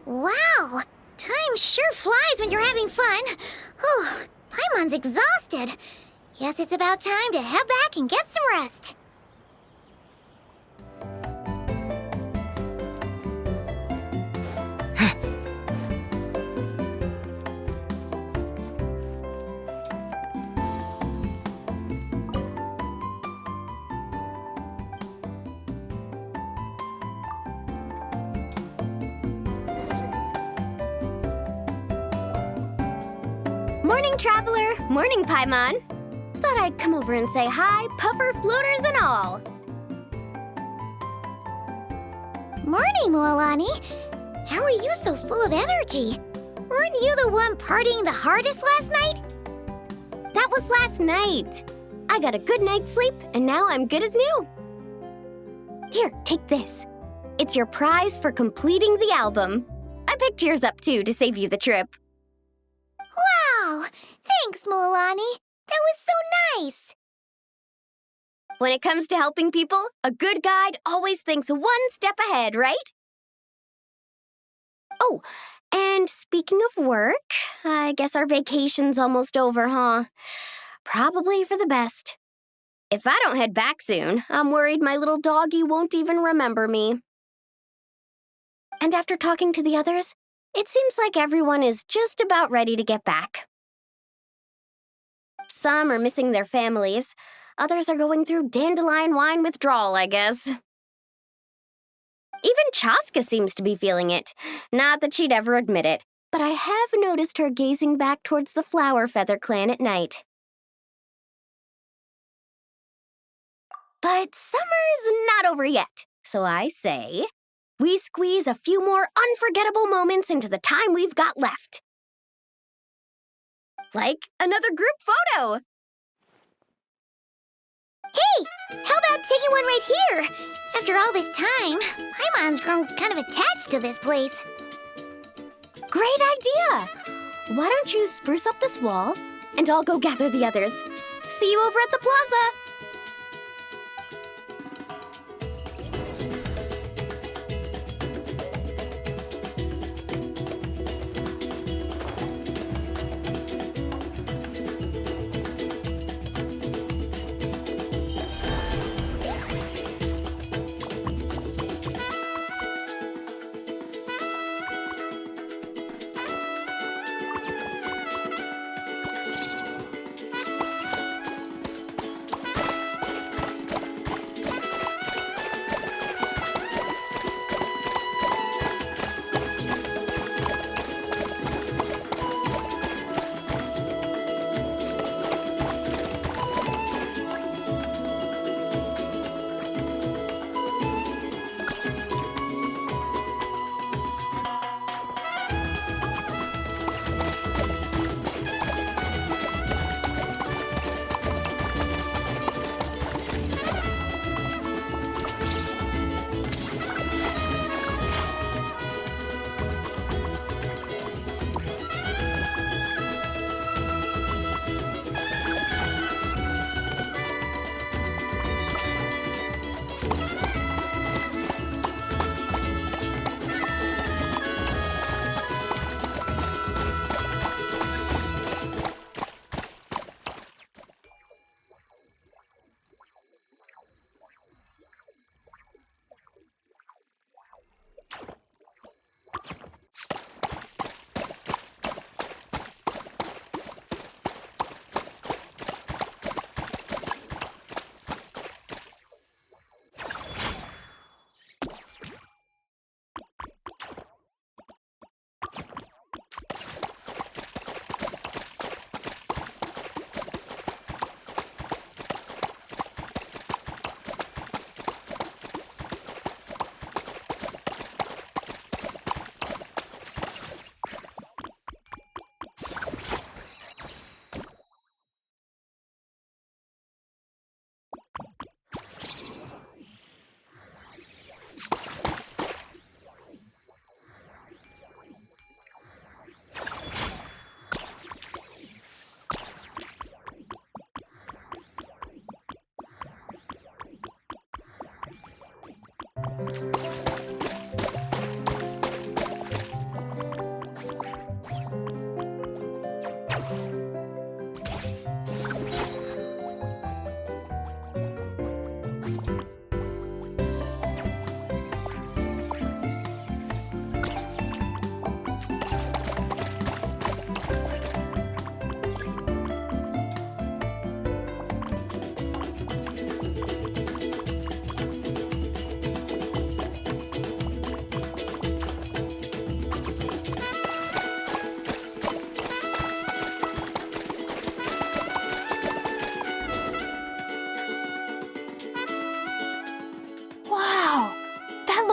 Wow! Time sure flies when you're having fun. Oh, Paimon's exhausted. Guess it's about time to head back and get some rest. Morning, traveler. Morning, Paimon. Thought I'd come over and say hi, puffer, floaters, and all. Morning, Moalani. How are you so full of energy? Weren't you the one partying the hardest last night? That was last night. I got a good night's sleep, and now I'm good as new. Here, take this. It's your prize for completing the album. I picked yours up, too, to save you the trip. Wow! Thanks, Moalani. That was so nice. When it comes to helping people, a good guide always thinks one step ahead, right? Oh, and speaking of work, I guess our vacation's almost over, huh? Probably for the best. If I don't head back soon, I'm worried my little doggy won't even remember me. And after talking to the others, it seems like everyone is just about ready to get back. Some are missing their families. Others are going through dandelion wine withdrawal, I guess. Even Chaska seems to be feeling it. Not that she'd ever admit it, but I have noticed her gazing back towards the Flower Feather clan at night. But summer's not over yet, so I say, we squeeze a few more unforgettable moments into the time we've got left. Like another group photo. Hey, how about taking one right here? After all this time, Paimon's grown kind of attached to this place. Great idea! Why don't you spruce up this wall, and I'll go gather the others. See you over at the plaza!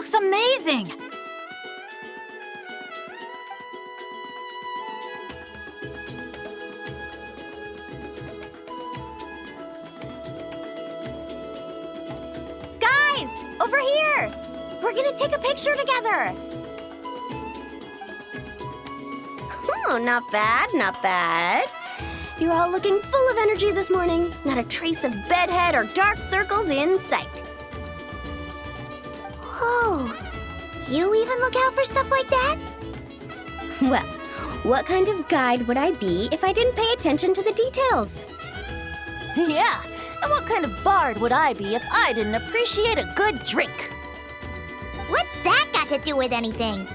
looks amazing! Guys, over here! We're gonna take a picture together! Oh, not bad, not bad. You're all looking full of energy this morning. Not a trace of bedhead or dark circles in sight. Oh, you even look out for stuff like that? Well, what kind of guide would I be if I didn't pay attention to the details? Yeah, and what kind of bard would I be if I didn't appreciate a good drink? What's that got to do with anything?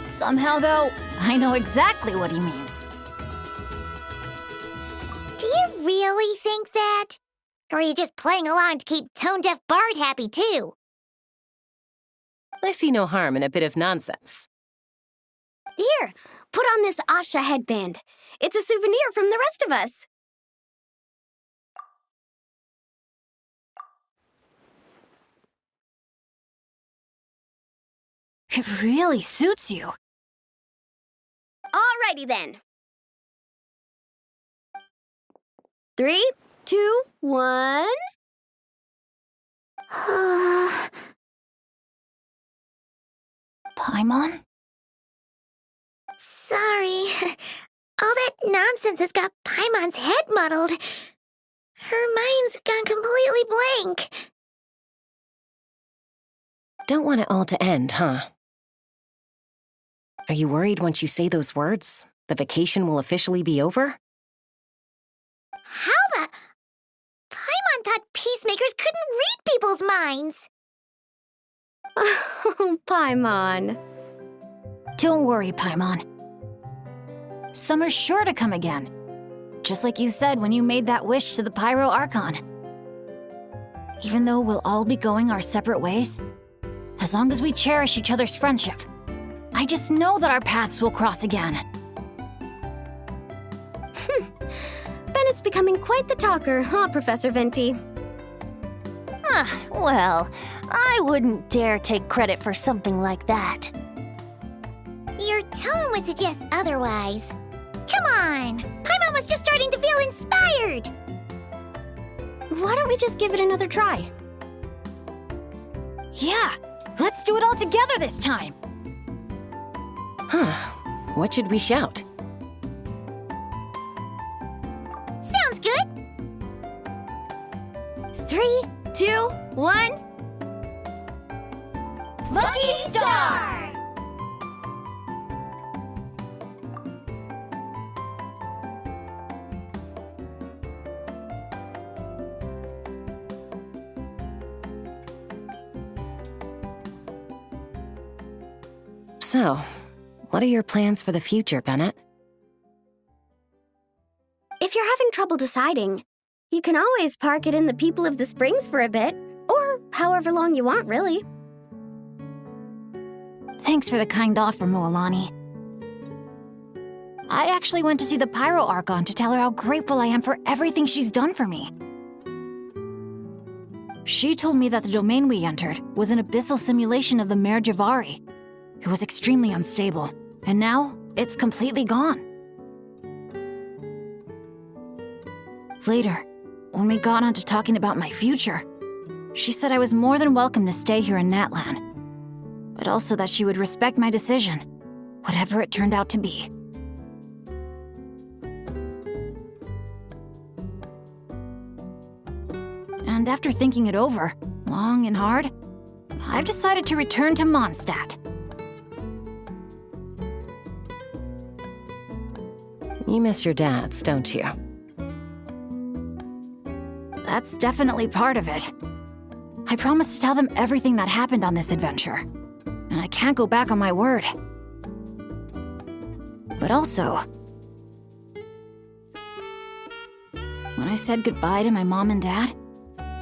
Somehow, though, I know exactly what he means. Do you really think that? Or are you just playing along to keep tone-deaf Bard happy, too? I see no harm in a bit of nonsense. Here, put on this Asha headband. It's a souvenir from the rest of us. It really suits you. Alrighty then. 3, 2, 1. Paimon? Sorry. All that nonsense has got Paimon's head muddled. Her mind's gone completely blank. Don't want it all to end, huh? Are you worried once you say those words, the vacation will officially be over? How the... Paimon thought peacemakers couldn't read people's minds. Oh, Paimon. Don't worry, Paimon. Summer's sure to come again. Just like you said when you made that wish to the Pyro Archon. Even though we'll all be going our separate ways, as long as we cherish each other's friendship, I just know that our paths will cross again. Bennett's becoming quite the talker, huh, Professor Venti? Well, I wouldn't dare take credit for something like that. Your tone would suggest otherwise. Come on! Paimon was just starting to feel inspired! Why don't we just give it another try? Yeah, let's do it all together this time! Huh. What should we shout? Sounds good! 3, 2, 1. Lucky Star! So, what are your plans for the future, Bennett? If you're having trouble deciding, you can always park it in the People of the Springs for a bit, or however long you want, really. Thanks for the kind offer, Moalani. I actually went to see the Pyro Archon to tell her how grateful I am for everything she's done for me. She told me that the domain we entered was an abyssal simulation of the Mare Javari. It was extremely unstable, and now it's completely gone. Later, when we got on to talking about my future, she said I was more than welcome to stay here in Natlan, but also that she would respect my decision, whatever it turned out to be. And after thinking it over, long and hard, I've decided to return to Mondstadt. You miss your dads, don't you? That's definitely part of it. I promised to tell them everything that happened on this adventure, and I can't go back on my word. But also, when I said goodbye to my mom and dad,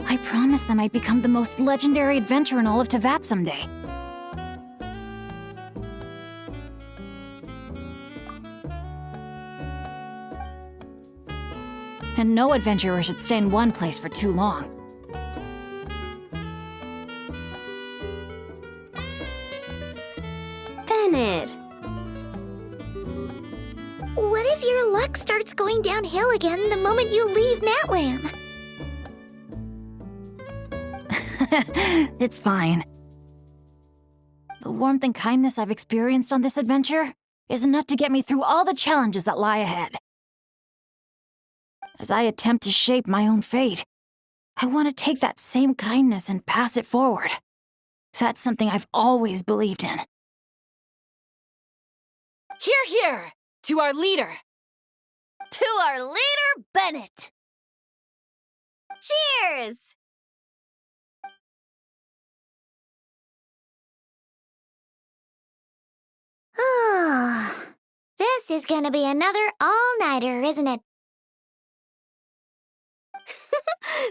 I promised them I'd become the most legendary adventurer in all of Teyvat someday. And no adventurer should stay in one place for too long. minute. What if your luck starts going downhill again the moment you leave Natlan? It's fine. The warmth and kindness I've experienced on this adventure is enough to get me through all the challenges that lie ahead. As I attempt to shape my own fate, I want to take that same kindness and pass it forward. That's something I've always believed in. Hear, hear! To our leader! To our leader, Bennett! Cheers! Oh, this is gonna be another all-nighter, isn't it?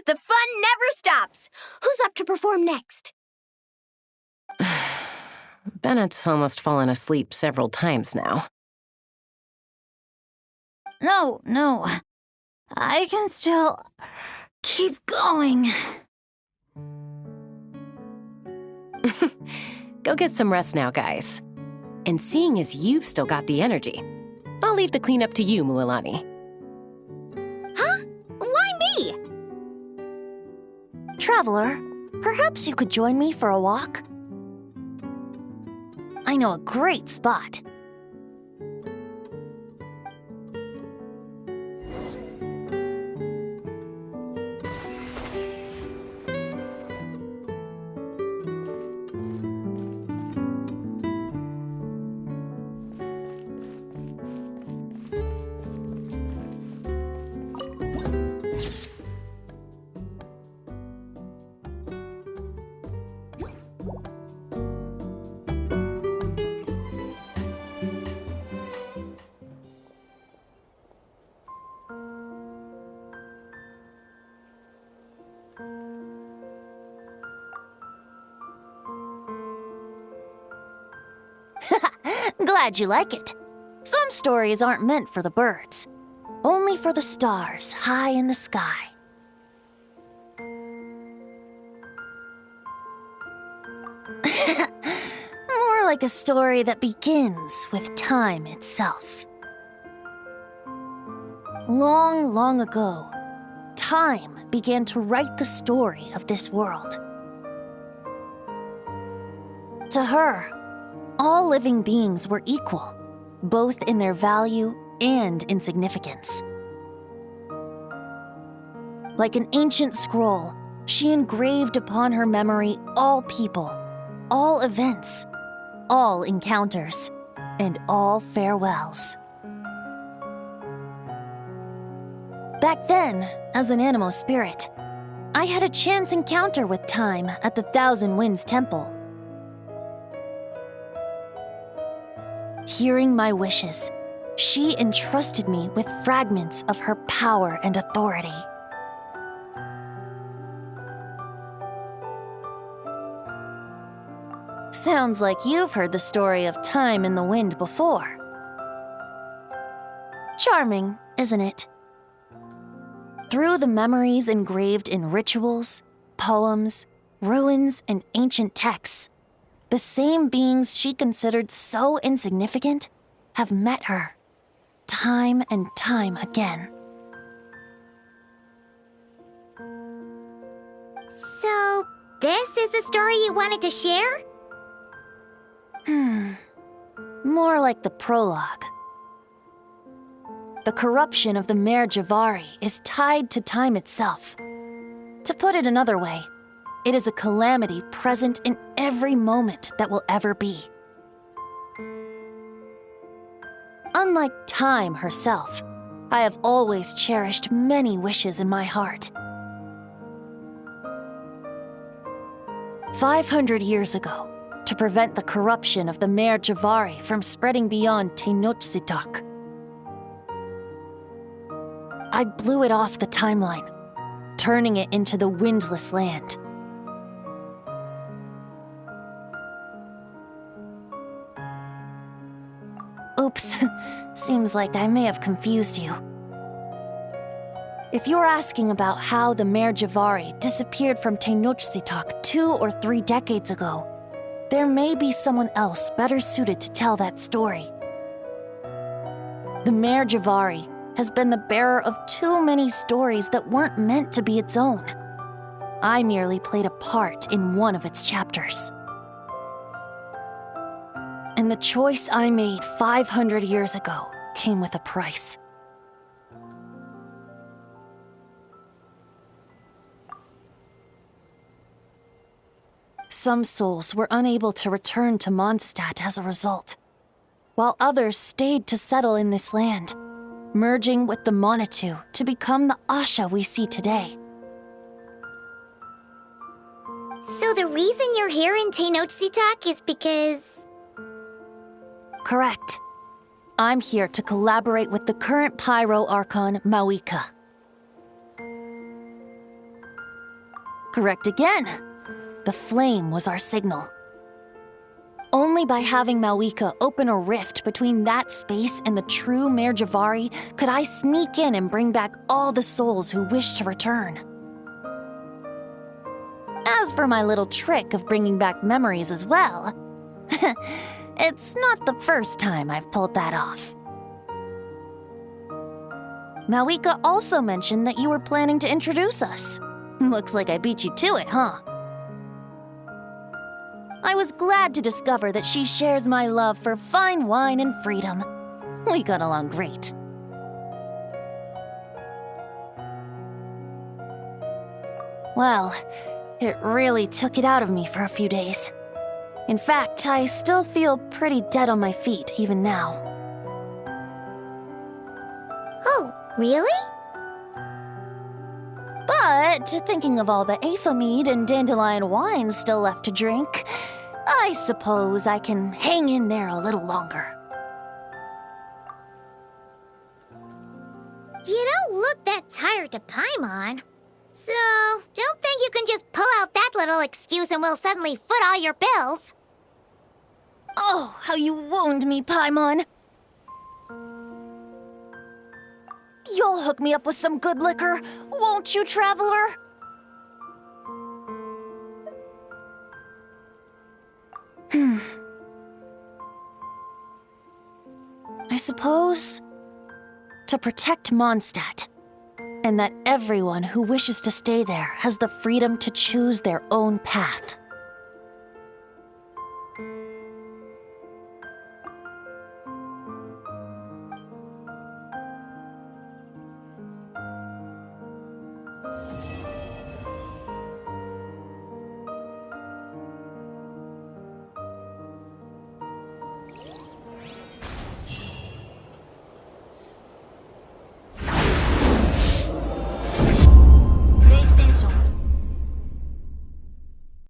The fun never stops. Who's up to perform next? Bennett's almost fallen asleep several times now. No. I can still keep going. Go get some rest now, guys. And seeing as you've still got the energy, I'll leave the cleanup to you, Mualani. Huh? Why me? Traveler, perhaps you could join me for a walk? I know a great spot. Glad you like it. Some stories aren't meant for the birds, only for the stars high in the sky. More like a story that begins with time itself. Long, long ago, time began to write the story of this world. To her, all living beings were equal, both in their value and in significance. Like an ancient scroll, she engraved upon her memory all people, all events, all encounters, and all farewells. Back then, as an animal spirit, I had a chance encounter with time at the Thousand Winds Temple. Hearing my wishes, she entrusted me with fragments of her power and authority. Sounds like you've heard the story of time in the wind before. Charming, isn't it? Through the memories engraved in rituals, poems, ruins, and ancient texts, the same beings she considered so insignificant have met her, time and time again. So, this is the story you wanted to share? More like the prologue. The corruption of the Mare Javari is tied to time itself. To put it another way, it is a calamity present in every moment that will ever be. Unlike time herself, I have always cherished many wishes in my heart. 500 years ago, to prevent the corruption of the Mare Javari from spreading beyond Tenochtitlan, I blew it off the timeline, turning it into the Windless Land. Oops, seems like I may have confused you. If you're asking about how the Mare Javari disappeared from Tenochtitlan 2 or 3 decades ago, there may be someone else better suited to tell that story. The Mare Javari has been the bearer of too many stories that weren't meant to be its own. I merely played a part in one of its chapters. And the choice I made 500 years ago came with a price. Some souls were unable to return to Mondstadt as a result, while others stayed to settle in this land, merging with the Monitu to become the Asha we see today. So the reason you're here in Tenochtitlan is because... Correct. I'm here to collaborate with the current Pyro Archon, Mawika. Correct again. The flame was our signal. Only by having Mawika open a rift between that space and the true Mare Javari could I sneak in and bring back all the souls who wish to return. As for my little trick of bringing back memories as well, it's not the first time I've pulled that off. Mawika also mentioned that you were planning to introduce us. Looks like I beat you to it, huh? I was glad to discover that she shares my love for fine wine and freedom. We got along great. Well, it really took it out of me for a few days. In fact, I still feel pretty dead on my feet even now. Oh, really? But thinking of all the Aetha mead and dandelion wine still left to drink, I suppose I can hang in there a little longer. You don't look that tired to Paimon. So, don't think you can just pull out that little excuse and we'll suddenly foot all your bills. Oh, how you wound me, Paimon. You'll hook me up with some good liquor, won't you, traveler? I suppose to protect Mondstadt, and that everyone who wishes to stay there has the freedom to choose their own path.